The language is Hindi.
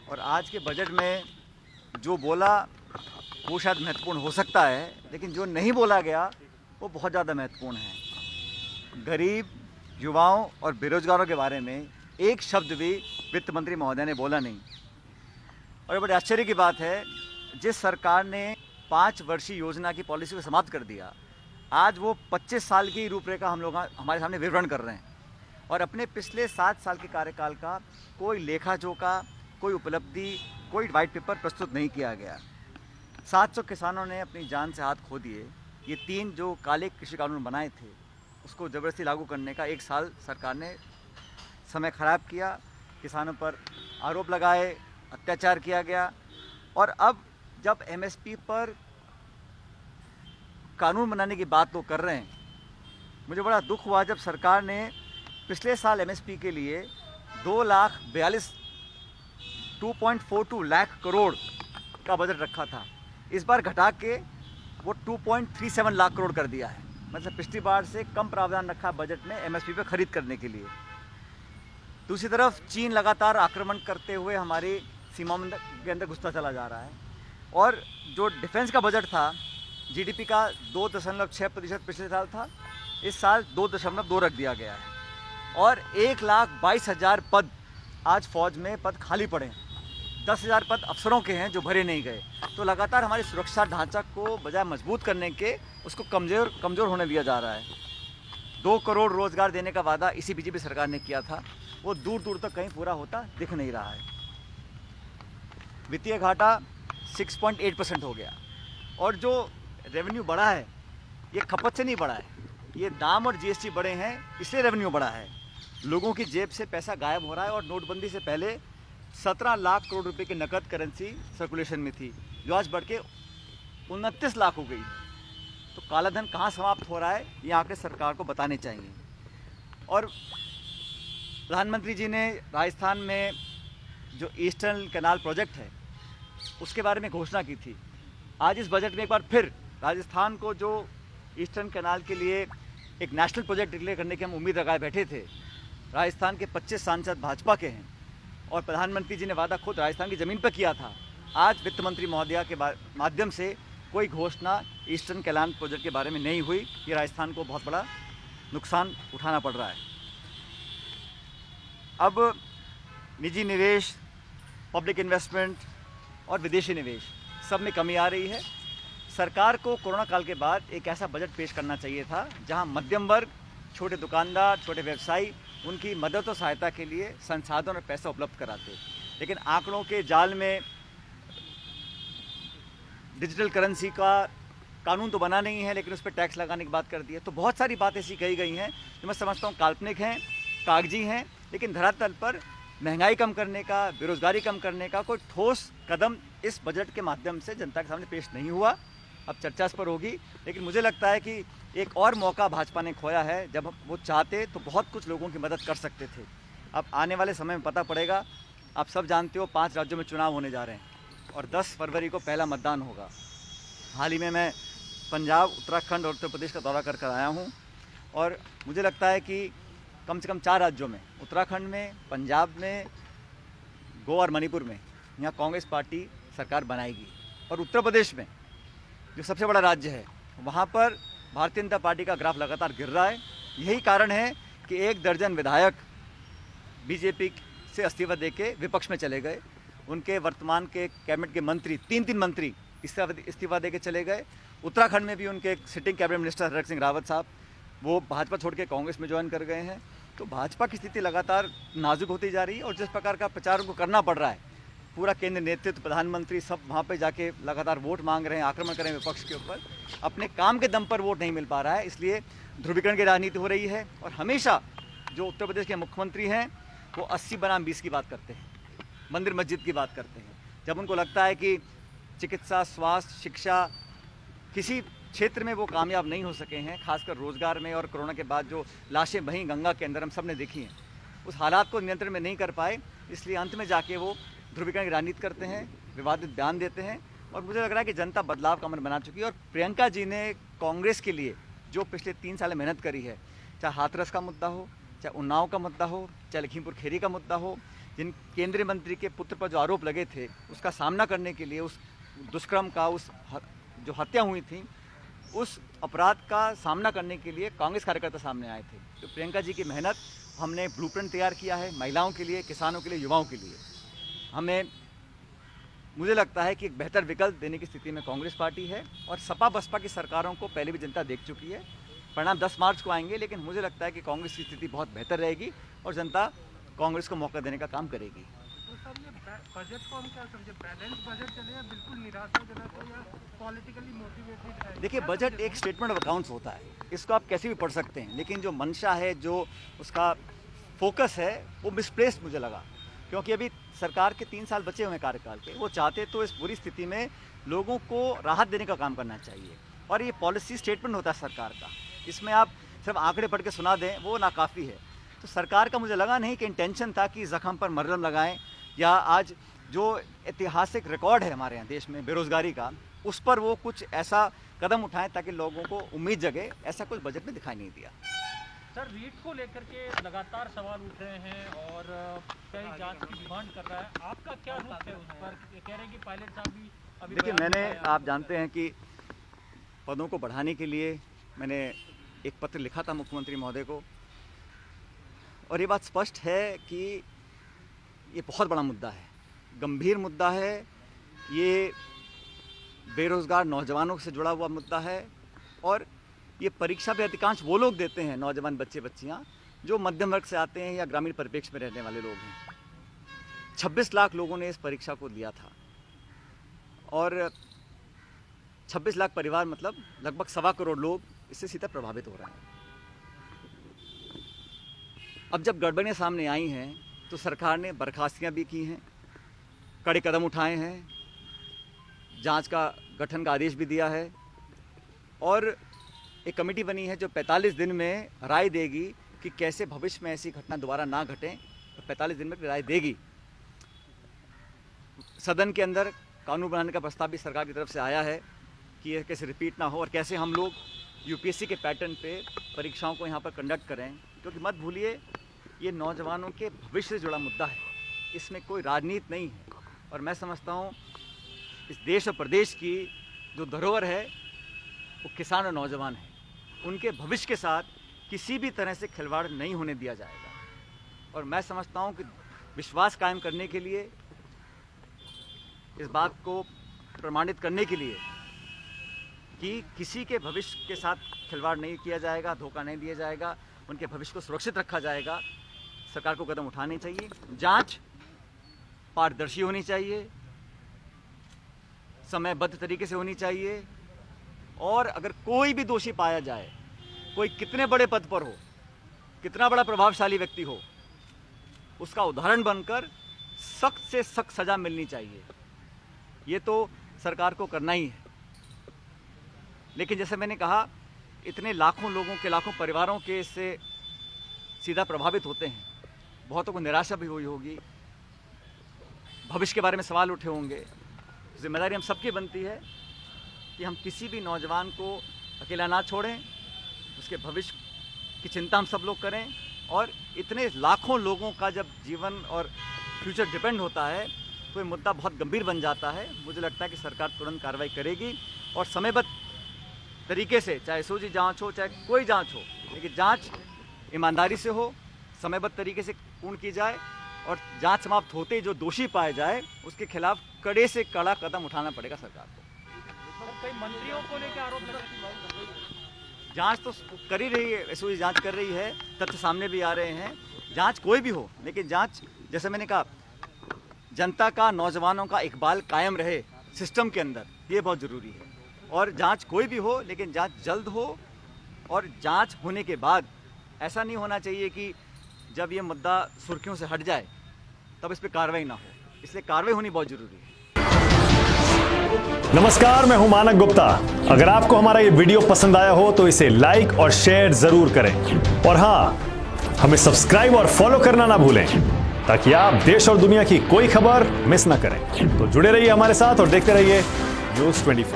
और आज के बजट में जो बोला वो शायद महत्वपूर्ण हो सकता है, लेकिन जो नहीं बोला गया वो बहुत ज़्यादा महत्वपूर्ण है। गरीब, युवाओं और बेरोजगारों के बारे में एक शब्द भी वित्त मंत्री महोदय ने बोला नहीं। और बड़े आश्चर्य की बात है, जिस सरकार ने 5 वर्षीय योजना की पॉलिसी को समाप्त कर दिया, आज वो 25 साल की रूपरेखा हम लोग हमारे सामने विवरण कर रहे हैं और अपने पिछले 7 साल के कार्यकाल का कोई लेखा जोखा, कोई उपलब्धि, कोई वाइट पेपर प्रस्तुत नहीं किया गया। 700 किसानों ने अपनी जान से हाथ खो दिए। ये 3 जो काले कृषि कानून बनाए थे उसको ज़बरदस्ती लागू करने का 1 साल सरकार ने समय खराब किया, किसानों पर आरोप लगाए, अत्याचार किया गया। और अब जब एमएसपी पर कानून बनाने की बात वो कर रहे हैं, मुझे बड़ा दुख हुआ जब सरकार ने पिछले साल एमएसपी के लिए 2,42 लाख करोड़ का बजट रखा था। इस बार घटा के वो 2.37 लाख करोड़ कर दिया है। मतलब पिछली बार से कम प्रावधान रखा बजट में एमएसपी पे खरीद करने के लिए। दूसरी तरफ चीन लगातार आक्रमण करते हुए हमारी सीमाओं के अंदर घुसता चला जा रहा है और जो डिफेंस का बजट था, जीडीपी का 2.6% पिछले साल था, इस साल 2.2 रख दिया गया है। और 1,22,000 पद आज फौज में पद खाली पड़े हैं। 10,000 पद अफसरों के हैं जो भरे नहीं गए। तो लगातार हमारे सुरक्षा ढांचा को बजाय मजबूत करने के उसको कमज़ोर होने दिया जा रहा है। 2 करोड़ रोजगार देने का वादा इसी बीजेपी सरकार ने किया था, वो दूर दूर तक कहीं पूरा होता दिख नहीं रहा है। वित्तीय घाटा 6.8% हो गया और जो रेवेन्यू बढ़ा है ये खपत से नहीं बढ़ा है, ये दाम और जीएसटी बढ़े हैं इसलिए रेवेन्यू बढ़ा है। लोगों की जेब से पैसा गायब हो रहा है और नोटबंदी से पहले 17 लाख करोड़ रुपए की नकद करेंसी सर्कुलेशन में थी, जो आज बढ़ के 29 लाख हो गई। तो काला धन कहाँ समाप्त हो रहा है, ये आंकड़े सरकार को बताने चाहिए। और प्रधानमंत्री जी ने राजस्थान में जो ईस्टर्न कैनाल प्रोजेक्ट है उसके बारे में घोषणा की थी। आज इस बजट में एक बार फिर राजस्थान को जो ईस्टर्न कैनाल के लिए एक नेशनल प्रोजेक्ट डिक्लेयर करने की हम उम्मीद लगाए बैठे थे, राजस्थान के 25 सांसद भाजपा के हैं और प्रधानमंत्री जी ने वादा खुद राजस्थान की ज़मीन पर किया था। आज वित्त मंत्री महोदया के माध्यम से कोई घोषणा ईस्टर्न कैनाल प्रोजेक्ट के बारे में नहीं हुई। ये राजस्थान को बहुत बड़ा नुकसान उठाना पड़ रहा है। अब निजी निवेश, पब्लिक इन्वेस्टमेंट और विदेशी निवेश सब में कमी आ रही है। सरकार को कोरोना काल के बाद एक ऐसा बजट पेश करना चाहिए था जहां मध्यम वर्ग, छोटे दुकानदार, छोटे व्यवसायी उनकी मदद और सहायता के लिए संसाधन और पैसा उपलब्ध कराते। लेकिन आंकड़ों के जाल में डिजिटल करेंसी का कानून तो बना नहीं है, लेकिन उस पर टैक्स लगाने की बात कर दी है। तो बहुत सारी बातें ऐसी कही गई हैं जो मैं समझता हूँ काल्पनिक हैं, कागजी हैं, लेकिन धरातल पर महंगाई कम करने का, बेरोजगारी कम करने का कोई ठोस कदम इस बजट के माध्यम से जनता के सामने पेश नहीं हुआ। अब चर्चा इस पर होगी, लेकिन मुझे लगता है कि एक और मौका भाजपा ने खोया है। जब वो चाहते तो बहुत कुछ लोगों की मदद कर सकते थे। अब आने वाले समय में पता पड़ेगा। आप सब जानते हो 5 राज्यों में चुनाव होने जा रहे हैं और 10 फरवरी को पहला मतदान होगा। हाल ही में मैं पंजाब, उत्तराखंड और उत्तर प्रदेश का दौरा कर आया हूँ और मुझे लगता है कि कम से कम 4 राज्यों में, उत्तराखंड में, पंजाब में, गोवा और मणिपुर में, यहाँ कांग्रेस पार्टी सरकार बनाएगी। और उत्तर प्रदेश में जो सबसे बड़ा राज्य है, वहाँ पर भारतीय जनता पार्टी का ग्राफ लगातार गिर रहा है। यही कारण है कि 1 दर्जन विधायक बीजेपी से इस्तीफा देके विपक्ष में चले गए। उनके वर्तमान के कैबिनेट के मंत्री, 3 मंत्री इस्तीफा देके चले गए। उत्तराखंड में भी उनके sitting cabinet minister Harak Singh Rawat साहब, वो भाजपा छोड़ के कांग्रेस में ज्वाइन कर गए हैं। तो भाजपा की स्थिति लगातार नाजुक होती जा रही है और जिस प्रकार का प्रचार उनको करना पड़ रहा है, पूरा केंद्र नेतृत्व, प्रधानमंत्री सब वहाँ पे जाके लगातार वोट मांग रहे हैं, आक्रमण कर रहे हैं विपक्ष के ऊपर। अपने काम के दम पर वोट नहीं मिल पा रहा है, इसलिए ध्रुवीकरण की राजनीति हो रही है। और हमेशा जो उत्तर प्रदेश के मुख्यमंत्री हैं वो 80 बनाम 20 की बात करते हैं, मंदिर मस्जिद की बात करते हैं। जब उनको लगता है कि चिकित्सा, स्वास्थ्य, शिक्षा, किसी क्षेत्र में वो कामयाब नहीं हो सके हैं, खासकर रोजगार में, और कोरोना के बाद जो लाशें बहीं गंगा के अंदर हम सब ने देखी हैं, उस हालात को नियंत्रण में नहीं कर पाए, इसलिए अंत में जाके वो ध्रुवीकरण की राजनीति करते हैं, विवादित बयान देते हैं। और मुझे लग रहा है कि जनता बदलाव का मन बना चुकी है। और प्रियंका जी ने कांग्रेस के लिए जो पिछले 3 साल में मेहनत करी है, चाहे हाथरस का मुद्दा हो, चाहे उन्नाव का मुद्दा हो, चाहे लखीमपुर खीरी का मुद्दा हो, जिन केंद्रीय मंत्री के पुत्र पर जो आरोप लगे थे उसका सामना करने के लिए, उस दुष्कर्म का, जो हत्या हुई थी, उस अपराध का सामना करने के लिए कांग्रेस कार्यकर्ता सामने आए थे। तो प्रियंका जी की मेहनत, हमने ब्लूप्रिंट तैयार किया है महिलाओं के लिए, किसानों के लिए, युवाओं के लिए। मुझे लगता है कि एक बेहतर विकल्प देने की स्थिति में कांग्रेस पार्टी है और सपा बसपा की सरकारों को पहले भी जनता देख चुकी है। परिणाम 10 मार्च को आएंगे, लेकिन मुझे लगता है कि कांग्रेस की स्थिति बहुत बेहतर रहेगी और जनता कांग्रेस को मौका देने का काम करेगी। तो सर, ये बजट को हम क्या समझे, बैलेंस बजट चले या बिल्कुल निराशाजनक हो या पॉलिटिकली मोटिवेटेड है? देखिए, बजट एक स्टेटमेंट ऑफ अकाउंट्स होता है, इसको आप कैसे भी पढ़ सकते हैं, लेकिन जो मंशा है, जो उसका फोकस है, वो मिसप्लेस्ड मुझे लगा। क्योंकि अभी सरकार के 3 साल बचे हुए हैं कार्यकाल के, वो चाहते तो इस बुरी स्थिति में लोगों को राहत देने का काम करना चाहिए। और ये पॉलिसी स्टेटमेंट होता है सरकार का, इसमें आप सिर्फ आंकड़े पढ़ के सुना दें वो नाकाफ़ी है। तो सरकार का मुझे लगा नहीं कि इंटेंशन था कि ज़ख्म पर मरहम लगाएं, या आज जो ऐतिहासिक रिकॉर्ड है हमारे यहाँ देश में बेरोज़गारी का, उस पर वो कुछ ऐसा कदम उठाएं ताकि लोगों को उम्मीद जगे। ऐसा कुछ बजट में दिखाई नहीं दिया। सर, रीट को लेकर के लगातार सवाल उठ रहे हैं और कई जांच की डिमांड कर रहा है, आपका क्या रुख है उस पर? कह रहे हैं कि पायलट साहब भी अभी, देखिए, आप जानते हैं कि पदों को बढ़ाने के लिए मैंने एक पत्र लिखा था मुख्यमंत्री महोदय को, और ये बात स्पष्ट है कि ये बहुत बड़ा मुद्दा है, गंभीर मुद्दा है। ये बेरोज़गार नौजवानों से जुड़ा हुआ मुद्दा है, और ये परीक्षा पे अधिकांश वो लोग देते हैं, नौजवान बच्चे बच्चियाँ, जो मध्यम वर्ग से आते हैं या ग्रामीण परिप्रेक्ष्य में रहने वाले लोग हैं। 26 लाख लोगों ने इस परीक्षा को दिया था, और 26 लाख परिवार मतलब लगभग 1.25 करोड़ लोग इससे सीधा प्रभावित हो रहे हैं। अब जब गड़बड़ियाँ सामने आई हैं तो सरकार ने बर्खास्तियाँ भी की हैं, कड़े कदम उठाए हैं, जांच का गठन का आदेश भी दिया है, और एक कमेटी बनी है जो 45 दिन में राय देगी कि कैसे भविष्य में ऐसी घटना दोबारा ना घटें, तो 45 दिन में राय देगी। सदन के अंदर कानून बनाने का प्रस्ताव भी सरकार की तरफ से आया है कि यह कैसे रिपीट ना हो और कैसे हम लोग यूपीएससी के पैटर्न पे परीक्षाओं को यहाँ पर कंडक्ट करें। क्योंकि मत भूलिए, ये नौजवानों के भविष्य से जुड़ा मुद्दा है, इसमें कोई राजनीति नहीं है। और मैं समझता हूँ इस देश और प्रदेश की जो धरोहर है वो किसान और नौजवान है, उनके भविष्य के साथ किसी भी तरह से खिलवाड़ नहीं होने दिया जाएगा। और मैं समझता हूँ कि विश्वास कायम करने के लिए, इस बात को प्रमाणित करने के लिए कि किसी के भविष्य के साथ खिलवाड़ नहीं किया जाएगा, धोखा नहीं दिया जाएगा, उनके भविष्य को सुरक्षित रखा जाएगा, सरकार को कदम उठाने चाहिए। जांच पारदर्शी होनी चाहिए, समयबद्ध तरीके से होनी चाहिए, और अगर कोई भी दोषी पाया जाए, कोई कितने बड़े पद पर हो, कितना बड़ा प्रभावशाली व्यक्ति हो, उसका उदाहरण बनकर सख्त से सख्त सजा मिलनी चाहिए। ये तो सरकार को करना ही है। लेकिन जैसे मैंने कहा, इतने लाखों लोगों के, लाखों परिवारों के इससे सीधा प्रभावित होते हैं, बहुतों को निराशा भी हुई होगी, भविष्य के बारे में सवाल उठे होंगे। जिम्मेदारी हम सबकी बनती है कि हम किसी भी नौजवान को अकेला ना छोड़ें, उसके भविष्य की चिंता हम सब लोग करें। और इतने लाखों लोगों का जब जीवन और फ्यूचर डिपेंड होता है तो ये मुद्दा बहुत गंभीर बन जाता है। मुझे लगता है कि सरकार तुरंत कार्रवाई करेगी और समयबद्ध तरीके से, चाहे सोची जांच हो, चाहे कोई जांच हो, लेकिन जांच ईमानदारी से हो, समयबद्ध तरीके से पूर्ण की जाए, और जांच समाप्त होते ही जो दोषी पाया जाए उसके खिलाफ कड़े से कड़ा कदम उठाना पड़ेगा सरकार को। कई मंत्रियों को लेकर आरोप लगा, जांच तो कर ही रही है, एसओजी जांच कर रही है, तथ्य सामने भी आ रहे हैं। जांच कोई भी हो, लेकिन जांच, जैसे मैंने कहा, जनता का, नौजवानों का इकबाल कायम रहे सिस्टम के अंदर, ये बहुत ज़रूरी है। और जांच कोई भी हो, लेकिन जांच जल्द हो, और जांच होने के बाद ऐसा नहीं होना चाहिए कि जब ये मुद्दा सुर्खियों से हट जाए तब इस पर कार्रवाई ना हो। इसलिए कार्रवाई होनी बहुत ज़रूरी है। नमस्कार, मैं हूं मानक गुप्ता। अगर आपको हमारा ये वीडियो पसंद आया हो तो इसे लाइक और शेयर जरूर करें, और हां, हमें सब्सक्राइब और फॉलो करना ना भूलें ताकि आप देश और दुनिया की कोई खबर मिस ना करें। तो जुड़े रहिए हमारे साथ और देखते रहिए न्यूज़ 24।